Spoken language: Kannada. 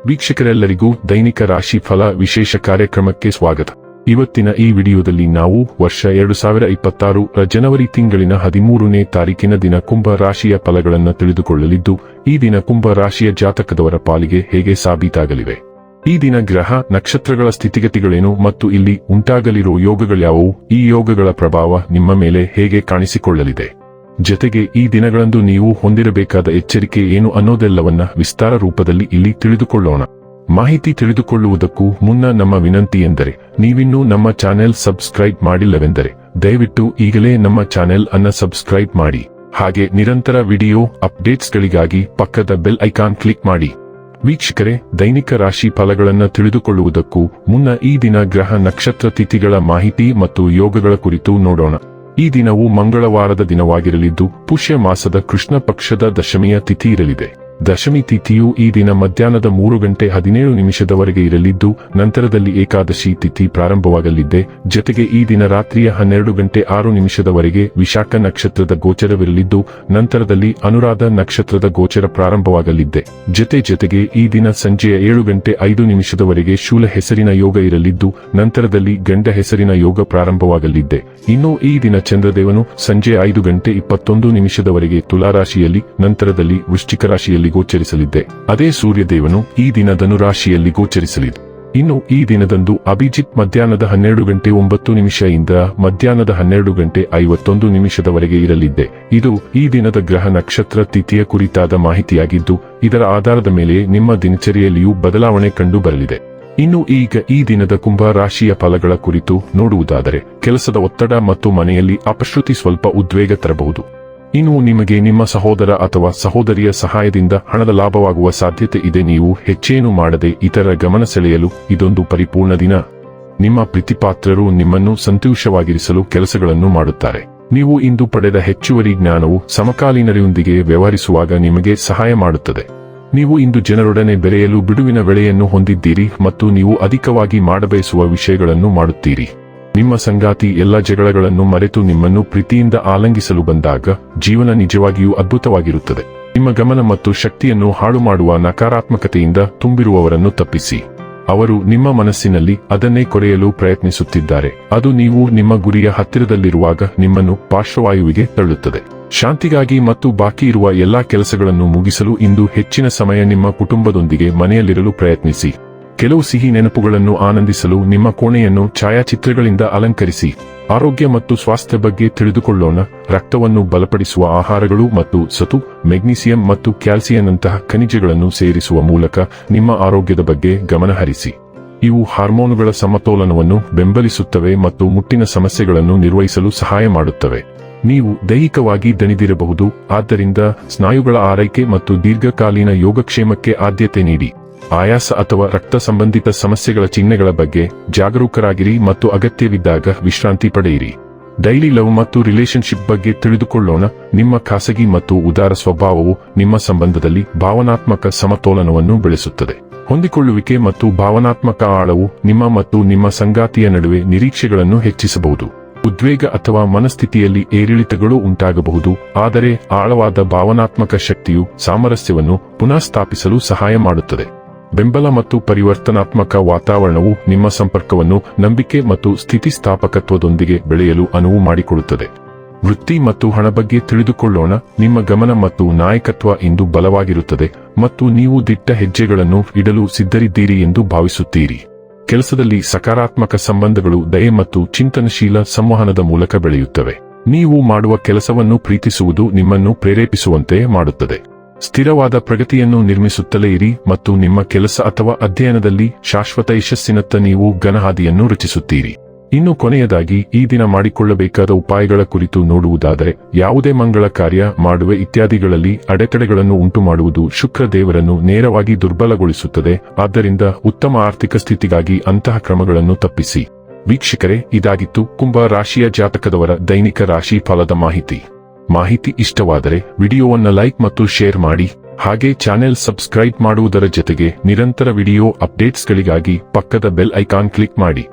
ವೀಕ್ಷಕರೆಲ್ಲರಿಗೂ ದೈನಿಕ ರಾಶಿ ಫಲ ವಿಶೇಷ ಕಾರ್ಯಕ್ರಮಕ್ಕೆ ಸ್ವಾಗತ. ಇವತ್ತಿನ ಈ ವಿಡಿಯೋದಲ್ಲಿ ನಾವು ವರ್ಷ 2026 ರ ಜನವರಿ ತಿಂಗಳಿನ 13ನೇ ತಾರೀಕಿನ ದಿನ ಕುಂಭ ರಾಶಿಯ ಫಲಗಳನ್ನು ತಿಳಿದುಕೊಳ್ಳಲಿದ್ದು, ಈ ದಿನ ಕುಂಭ ರಾಶಿಯ ಜಾತಕದವರ ಪಾಲಿಗೆ ಹೇಗೆ ಸಾಬೀತಾಗಲಿವೆ, ಈ ದಿನ ಗ್ರಹ ನಕ್ಷತ್ರಗಳ ಸ್ಥಿತಿಗತಿಗಳೇನು ಮತ್ತು ಇಲ್ಲಿ ಉಂಟಾಗಲಿರುವ ಯೋಗಗಳ್ಯಾವುವು, ಈ ಯೋಗಗಳ ಪ್ರಭಾವ ನಿಮ್ಮ ಮೇಲೆ ಹೇಗೆ ಕಾಣಿಸಿಕೊಳ್ಳಲಿದೆ, ಜೊತೆಗೆ ಈ ದಿನಗಳಂದು ನೀವು ಹೊಂದಿರಬೇಕಾದ ಎಚ್ಚರಿಕೆ ಏನು ಅನ್ನೋದೆಲ್ಲವನ್ನ ವಿಸ್ತಾರ ರೂಪದಲ್ಲಿ ಇಲ್ಲಿ ತಿಳಿದುಕೊಳ್ಳೋಣ. ಮಾಹಿತಿ ತಿಳಿದುಕೊಳ್ಳುವುದಕ್ಕೂ ಮುನ್ನ ನಮ್ಮ ವಿನಂತಿ ಎಂದರೆ, ನೀವಿನ್ನೂ ನಮ್ಮ ಚಾನೆಲ್ ಸಬ್ಸ್ಕ್ರೈಬ್ ಮಾಡಿಲ್ಲವೆಂದರೆ ದಯವಿಟ್ಟು ಈಗಲೇ ನಮ್ಮ ಚಾನೆಲ್ ಅನ್ನ ಸಬ್ಸ್ಕ್ರೈಬ್ ಮಾಡಿ. ಹಾಗೆ ನಿರಂತರ ವಿಡಿಯೋ ಅಪ್ಡೇಟ್ಸ್ಗಳಿಗಾಗಿ ಪಕ್ಕದ ಬೆಲ್ ಐಕಾನ್ ಕ್ಲಿಕ್ ಮಾಡಿ. ವೀಕ್ಷಕರೇ, ದೈನಿಕ ರಾಶಿ ಫಲಗಳನ್ನು ತಿಳಿದುಕೊಳ್ಳುವುದಕ್ಕೂ ಮುನ್ನ ಈ ದಿನ ಗ್ರಹ ನಕ್ಷತ್ರ ತಿಥಿಗಳ ಮಾಹಿತಿ ಮತ್ತು ಯೋಗಗಳ ಕುರಿತು ನೋಡೋಣ. ಈ ದಿನವು ಮಂಗಳವಾರದ ದಿನವಾಗಿರಲಿದ್ದು, ಪುಷ್ಯ ಮಾಸದ ಕೃಷ್ಣ ಪಕ್ಷದ ದಶಮಿಯ ತಿಥಿ ಇರಲಿದೆ. ದಶಮಿ ತಿಥಿಯು ಈ ದಿನ ಮಧ್ಯಾಹ್ನದ 3:17 ಇರಲಿದ್ದು, ನಂತರದಲ್ಲಿ ಏಕಾದಶಿ ತಿಥಿ ಪ್ರಾರಂಭವಾಗಲಿದೆ. ಜೊತೆಗೆ ಈ ದಿನ ರಾತ್ರಿಯ 12:06 ವಿಶಾಖ ನಕ್ಷತ್ರದ ಗೋಚರವಿರಲಿದ್ದು, ನಂತರದಲ್ಲಿ ಅನುರಾಧ ನಕ್ಷತ್ರದ ಗೋಚರ ಪ್ರಾರಂಭವಾಗಲಿದೆ. ಜೊತೆಗೆ ಈ ದಿನ ಸಂಜೆಯ 7:05 ಶೂಲ ಹೆಸರಿನ ಯೋಗ ಇರಲಿದ್ದು, ನಂತರದಲ್ಲಿ ಗಂಡ ಹೆಸರಿನ ಯೋಗ ಪ್ರಾರಂಭವಾಗಲಿದೆ. ಇನ್ನು ಈ ದಿನ ಚಂದ್ರದೇವನು ಸಂಜೆ 5:21 ತುಲಾರಾಶಿಯಲ್ಲಿ, ನಂತರದಲ್ಲಿ ವೃಶ್ಚಿಕ ರಾಶಿಯಲ್ಲಿ ಗೋಚರಿಸಲಿದೆ. ಅದೇ ಸೂರ್ಯದೇವನು ಈ ದಿನ ಧನುರಾಶಿಯಲ್ಲಿ ಗೋಚರಿಸಲಿದೆ. ಇನ್ನು ಈ ದಿನದಂದು ಅಭಿಜಿತ್ ಮಧ್ಯಾಹ್ನದ 12:09 ಇಂದ ಮಧ್ಯಾಹ್ನದ 12:51 ಇರಲಿದೆ. ಇದು ಈ ದಿನದ ಗ್ರಹ ನಕ್ಷತ್ರ ತಿಥಿಯ ಕುರಿತಾದ ಮಾಹಿತಿಯಾಗಿದ್ದು, ಇದರ ಆಧಾರದ ಮೇಲೆ ನಿಮ್ಮ ದಿನಚರಿಯಲ್ಲಿಯೂ ಬದಲಾವಣೆ ಕಂಡು ಬರಲಿದೆ. ಇನ್ನು ಈಗ ಈ ದಿನದ ಕುಂಭ ರಾಶಿಯ ಫಲಗಳ ಕುರಿತು ನೋಡುವುದಾದರೆ, ಕೆಲಸದ ಒತ್ತಡ ಮತ್ತು ಮನೆಯಲ್ಲಿ ಅಪಶ್ರುತಿ ಸ್ವಲ್ಪ ಉದ್ವೇಗ ತರಬಹುದು. ಇನ್ನು ನಿಮಗೆ ನಿಮ್ಮ ಸಹೋದರ ಅಥವಾ ಸಹೋದರಿಯ ಸಹಾಯದಿಂದ ಹಣದ ಲಾಭವಾಗುವ ಸಾಧ್ಯತೆ ಇದೆ. ನೀವು ಹೆಚ್ಚೇನು ಮಾಡದೆ ಇತರ ಗಮನ ಸೆಳೆಯಲು ಇದೊಂದು ಪರಿಪೂರ್ಣ ದಿನ. ನಿಮ್ಮ ಪ್ರೀತಿಪಾತ್ರರು ನಿಮ್ಮನ್ನು ಸಂತೋಷವಾಗಿರಿಸಲು ಕೆಲಸಗಳನ್ನು ಮಾಡುತ್ತಾರೆ. ನೀವು ಇಂದು ಪಡೆದ ಹೆಚ್ಚುವರಿ ಜ್ಞಾನವು ಸಮಕಾಲೀನರೊಂದಿಗೆ ವ್ಯವಹರಿಸುವಾಗ ನಿಮಗೆ ಸಹಾಯ ಮಾಡುತ್ತದೆ. ನೀವು ಇಂದು ಜನರೊಡನೆ ಬೆರೆಯಲು ಬಿಡುವಿನ ವೇಳೆಯನ್ನು ಹೊಂದಿದ್ದೀರಿ ಮತ್ತು ನೀವು ಅಧಿಕವಾಗಿ ಮಾಡಬಯಸುವ ವಿಷಯಗಳನ್ನು ಮಾಡುತ್ತೀರಿ. ನಿಮ್ಮ ಸಂಗಾತಿ ಎಲ್ಲ ಜಗಳಗಳನ್ನು ಮರೆತು ನಿಮ್ಮನ್ನು ಪ್ರೀತಿಯಿಂದ ಆಲಂಗಿಸಲು ಬಂದಾಗ ಜೀವನ ನಿಜವಾಗಿಯೂ ಅದ್ಭುತವಾಗಿರುತ್ತದೆ. ನಿಮ್ಮ ಗಮನ ಮತ್ತು ಶಕ್ತಿಯನ್ನು ಹಾಳು ಮಾಡುವ ನಕಾರಾತ್ಮಕತೆಯಿಂದ ತುಂಬಿರುವವರನ್ನು ತಪ್ಪಿಸಿ. ಅವರು ನಿಮ್ಮ ಮನಸ್ಸಿನಲ್ಲಿ ಅದನ್ನೇ ಕೊರೆಯಲು ಪ್ರಯತ್ನಿಸುತ್ತಿದ್ದಾರೆ. ಅದು ನೀವು ನಿಮ್ಮ ಗುರಿಯ ಹತ್ತಿರದಲ್ಲಿರುವಾಗ ನಿಮ್ಮನ್ನು ಪಾರ್ಶ್ವವಾಯುವಿಗೆ ತಳ್ಳುತ್ತದೆ. ಶಾಂತಿಗಾಗಿ ಮತ್ತು ಬಾಕಿ ಇರುವ ಎಲ್ಲಾ ಕೆಲಸಗಳನ್ನು ಮುಗಿಸಲು ಇಂದು ಹೆಚ್ಚಿನ ಸಮಯ ನಿಮ್ಮ ಕುಟುಂಬದೊಂದಿಗೆ ಮನೆಯಲ್ಲಿರಲು ಪ್ರಯತ್ನಿಸಿ. ಕೆಲವು ಸಿಹಿ ನೆನಪುಗಳನ್ನು ಆನಂದಿಸಲು ನಿಮ್ಮ ಕೋಣೆಯನ್ನು ಛಾಯಾಚಿತ್ರಗಳಿಂದ ಅಲಂಕರಿಸಿ. ಆರೋಗ್ಯ ಮತ್ತು ಸ್ವಾಸ್ಥ್ಯ ಬಗ್ಗೆ ತಿಳಿದುಕೊಳ್ಳೋಣ. ರಕ್ತವನ್ನು ಬಲಪಡಿಸುವ ಆಹಾರಗಳು ಮತ್ತು ಸತು, ಮೆಗ್ನೀಸಿಯಂ ಮತ್ತು ಕ್ಯಾಲ್ಸಿಯಂನಂತಹ ಖನಿಜಗಳನ್ನು ಸೇರಿಸುವ ಮೂಲಕ ನಿಮ್ಮ ಆರೋಗ್ಯದ ಬಗ್ಗೆ ಗಮನಹರಿಸಿ. ಇವು ಹಾರ್ಮೋನುಗಳ ಸಮತೋಲನವನ್ನು ಬೆಂಬಲಿಸುತ್ತವೆ ಮತ್ತು ಮುಟ್ಟಿನ ಸಮಸ್ಯೆಗಳನ್ನು ನಿರ್ವಹಿಸಲು ಸಹಾಯ ಮಾಡುತ್ತವೆ. ನೀವು ದೈಹಿಕವಾಗಿ ದಣಿದಿರಬಹುದು, ಆದ್ದರಿಂದ ಸ್ನಾಯುಗಳ ಆರೈಕೆ ಮತ್ತು ದೀರ್ಘಕಾಲೀನ ಯೋಗಕ್ಷೇಮಕ್ಕೆ ಆದ್ಯತೆ ನೀಡಿ. ಆಯಾಸ ಅಥವಾ ರಕ್ತ ಸಂಬಂಧಿತ ಸಮಸ್ಯೆಗಳ ಚಿಹ್ನೆಗಳ ಬಗ್ಗೆ ಜಾಗರೂಕರಾಗಿರಿ ಮತ್ತು ಅಗತ್ಯವಿದ್ದಾಗ ವಿಶ್ರಾಂತಿ ಪಡೆಯಿರಿ. ಡೈಲಿ ಲವ್ ಮತ್ತು ರಿಲೇಶನ್ಶಿಪ್ ಬಗ್ಗೆ ತಿಳಿದುಕೊಳ್ಳೋಣ. ನಿಮ್ಮ ಖಾಸಗಿ ಮತ್ತು ಉದಾರ ಸ್ವಭಾವವು ನಿಮ್ಮ ಸಂಬಂಧದಲ್ಲಿ ಭಾವನಾತ್ಮಕ ಸಮತೋಲನವನ್ನು ಬೆಳೆಸುತ್ತದೆ. ಹೊಂದಿಕೊಳ್ಳುವಿಕೆ ಮತ್ತು ಭಾವನಾತ್ಮಕ ಆಳವು ನಿಮ್ಮ ಮತ್ತು ನಿಮ್ಮ ಸಂಗಾತಿಯ ನಡುವೆ ನಿರೀಕ್ಷೆಗಳನ್ನು ಹೆಚ್ಚಿಸಬಹುದು. ಉದ್ವೇಗ ಅಥವಾ ಮನಸ್ಥಿತಿಯಲ್ಲಿ ಏರಿಳಿತಗಳು ಉಂಟಾಗಬಹುದು, ಆದರೆ ಆಳವಾದ ಭಾವನಾತ್ಮಕ ಶಕ್ತಿಯು ಸಾಮರಸ್ಯವನ್ನು ಪುನಃ ಸ್ಥಾಪಿಸಲು ಸಹಾಯ ಮಾಡುತ್ತದೆ. ಬೆಂಬಲ ಮತ್ತು ಪರಿವರ್ತನಾತ್ಮಕ ವಾತಾವರಣವು ನಿಮ್ಮ ಸಂಪರ್ಕವನ್ನು ನಂಬಿಕೆ ಮತ್ತು ಸ್ಥಿತಿಸ್ಥಾಪಕತ್ವದೊಂದಿಗೆ ಬೆಳೆಯಲು ಅನುವು ಮಾಡಿಕೊಡುತ್ತದೆ. ವೃತ್ತಿ ಮತ್ತು ಹಣ ಬಗ್ಗೆ ತಿಳಿದುಕೊಳ್ಳೋಣ. ನಿಮ್ಮ ಗಮನ ಮತ್ತು ನಾಯಕತ್ವ ಇಂದು ಬಲವಾಗಿರುತ್ತದೆ ಮತ್ತು ನೀವು ದಿಟ್ಟ ಹೆಜ್ಜೆಗಳನ್ನು ಇಡಲು ಸಿದ್ಧರಿದ್ದೀರಿ ಎಂದು ಭಾವಿಸುತ್ತೀರಿ. ಕೆಲಸದಲ್ಲಿ ಸಕಾರಾತ್ಮಕ ಸಂಬಂಧಗಳು ದಯೆ ಮತ್ತು ಚಿಂತನಶೀಲ ಸಂವಹನದ ಮೂಲಕ ಬೆಳೆಯುತ್ತವೆ. ನೀವು ಮಾಡುವ ಕೆಲಸವನ್ನು ಪ್ರೀತಿಸುವುದು ನಿಮ್ಮನ್ನು ಪ್ರೇರೇಪಿಸುವಂತೆ ಮಾಡುತ್ತದೆ. ಸ್ಥಿರವಾದ ಪ್ರಗತಿಯನ್ನು ನಿರ್ಮಿಸುತ್ತಲೇ ಇರಿ ಮತ್ತು ನಿಮ್ಮ ಕೆಲಸ ಅಥವಾ ಅಧ್ಯಯನದಲ್ಲಿ ಶಾಶ್ವತ ಯಶಸ್ಸಿನತ್ತ ನೀವು ಘನಹಾದಿಯನ್ನು ರಚಿಸುತ್ತೀರಿ. ಇನ್ನು ಕೊನೆಯದಾಗಿ ಈ ದಿನ ಮಾಡಿಕೊಳ್ಳಬೇಕಾದ ಉಪಾಯಗಳ ಕುರಿತು ನೋಡುವುದಾದರೆ, ಯಾವುದೇ ಮಂಗಳ ಕಾರ್ಯ, ಮಾಡುವೆ ಇತ್ಯಾದಿಗಳಲ್ಲಿ ಅಡೆತಡೆಗಳನ್ನು ಉಂಟುಮಾಡುವುದು ಶುಕ್ರ ದೇವರನ್ನು ನೇರವಾಗಿ ದುರ್ಬಲಗೊಳಿಸುತ್ತದೆ. ಆದ್ದರಿಂದ ಉತ್ತಮ ಆರ್ಥಿಕ ಸ್ಥಿತಿಗಾಗಿ ಅಂತಹ ಕ್ರಮಗಳನ್ನು ತಪ್ಪಿಸಿ. ವೀಕ್ಷಕರೇ, ಇದಾಗಿತ್ತು ಕುಂಭ ರಾಶಿಯ ಜಾತಕದವರ ದೈನಿಕ ರಾಶಿ ಫಲದ ಮಾಹಿತಿ ಇಷ್ಟವಾದರೆ ವಿಡಿಯೋವನ್ನು ಲೈಕ್ ಮತ್ತು ಶೇರ್ ಮಾಡಿ. ಹಾಗೆ ಚಾನೆಲ್ ಸಬ್ಸ್ಕ್ರೈಬ್ ಮಾಡುವುದರ ಜೊತೆಗೆ ನಿರಂತರ ವಿಡಿಯೋ ಅಪ್ಡೇಟ್ಸ್ಗಳಿಗಾಗಿ ಪಕ್ಕದ ಬೆಲ್ ಐಕಾನ್ ಕ್ಲಿಕ್ ಮಾಡಿ.